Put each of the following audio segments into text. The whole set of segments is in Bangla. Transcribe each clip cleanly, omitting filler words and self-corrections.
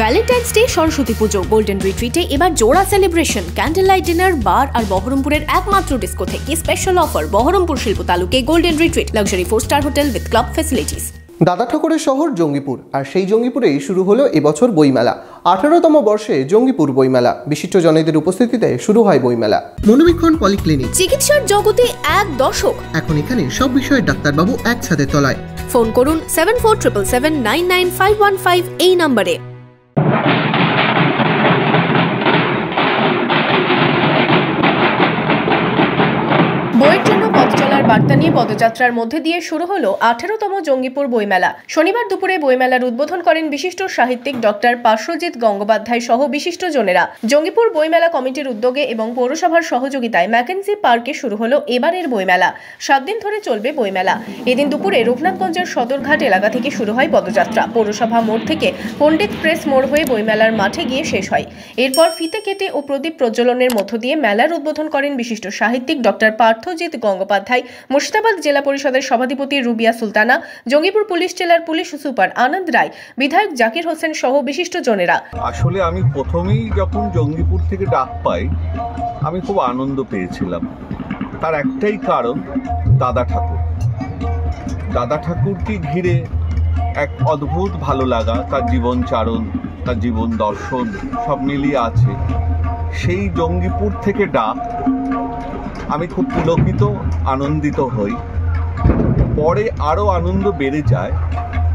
ভ্যালেন্টাইন্স ডে, সরস্বতী পুজো, গোল্ডেন রিট্রিটে এবার জোড়া celebration. Candle light dinner, bar আর বহরমপুরের একমাত্র ডিস্কো থেকে স্পেশাল অফার। বহরমপুর শিল্প তালুকে golden retreat, luxury four star hotel with club facilities. দাদা ঠাকুরের শহর জঙ্গিপুর, আর সেই জঙ্গিপুরেই শুরু হলো এবছর বইমেলা। 18তম বর্ষে জঙ্গিপুর বইমেলা, বিশিষ্ট জনেদের উপস্থিতিতে শুরু হয় বইমেলা। মনোবীক্ষণ পলিক্লিনিক, চিকিৎসার জগতে এক দশক। এখন এখানে সব বিষয়ে ডাক্তারবাবু এক ছাদের তলায়। ফোন করুন 7477799515 এই নম্বরে। বইয়ের জন্য পথ চলার বার্তা নিয়ে পদযাত্রার মধ্যে দিয়ে শুরু হলো 18তম জঙ্গিপুর বইমেলা। শনিবার দুপুরে বইমেলার উদ্বোধন করেন বিশিষ্ট সাহিত্যিক ডক্টর পার্শ্বজিৎ গঙ্গোপাধ্যায় সহ বিশিষ্ট জনেরা। জঙ্গিপুর বইমেলা কমিটির উদ্যোগে এবং পৌরসভার সহযোগিতায় ম্যাকেন্সি পার্কে শুরু হলো এবারের বইমেলা। 7 দিন ধরে চলবে বইমেলা। এদিন দুপুরে রঘুনাথগঞ্জের সদরঘাট এলাকা থেকে শুরু হয় পদযাত্রা। পৌরসভা মোড় থেকে পণ্ডিত প্রেস মোড় হয়ে বইমেলার মাঠে গিয়ে শেষ হয়। এরপর ফিতে কেটে ও প্রদীপ প্রজ্বলনের মধ্য দিয়ে মেলার উদ্বোধন করেন বিশিষ্ট সাহিত্যিক ডক্টর পার্থজিৎ গঙ্গোপাধ্যায়, মুর্শিদাবাদ জেলা পরিষদের সভাধিপতি রুবিয়া সুলতানা, জঙ্গিপুর পুলিশ জেলার পুলিশ সুপার আনন্দ রায়, বিধায়ক জাকির হোসেন সহ বিশিষ্ট জনেরা। আসলে আমি প্রথমেই যখন জঙ্গিপুর থেকে ডাক পাই, আমি খুব আনন্দ পেয়েছিলাম। তার একটাই কারণ, দাদা ঠাকুরকে ঘিরে এক অদ্ভুত ভালো লাগা, তার জীবনচারণ, তার জীবন দর্শন সব মিলিয়ে আছে। সেই জঙ্গিপুর থেকে ডাক, আমি খুব পুলকিত, আনন্দিত হই। পরে আরও আনন্দ বেড়ে যায়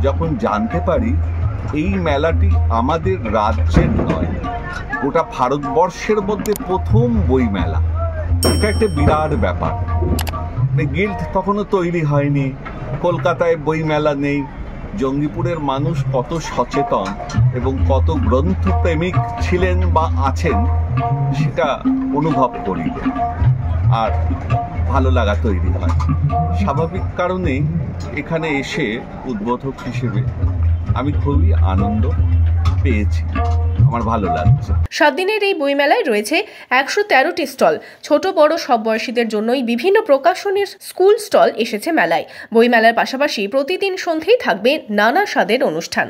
যখন জানতে পারি এই মেলাটি আমাদের রাজ্যের নয়, গোটা ভারতবর্ষের মধ্যে প্রথম বই মেলা। এটা একটা বিরাট ব্যাপার। গিল্ড তখনও তৈরি হয়নি, কলকাতায় বই মেলা নেই। জঙ্গিপুরের মানুষ কত সচেতন এবং কত গ্রন্থপ্রেমিক ছিলেন বা আছেন সেটা অনুভব করি, আর ভালো লাগা তৈরি হয়। স্বাভাবিক কারণেই এখানে এসে উদ্বোধক হিসেবে আমি খুবই আনন্দ পেয়েছি, আমার ভালো লাগছে। 7 দিনের এই বইমেলায় রয়েছে 113টি স্টল। ছোট বড় সব বয়সীদের জন্যই বিভিন্ন প্রকাশনীর স্কুল স্টল এসেছে মেলায়। বইমেলার পাশাপাশি প্রতিদিন সন্ধ্যেই থাকবে নানা স্বাদের অনুষ্ঠান।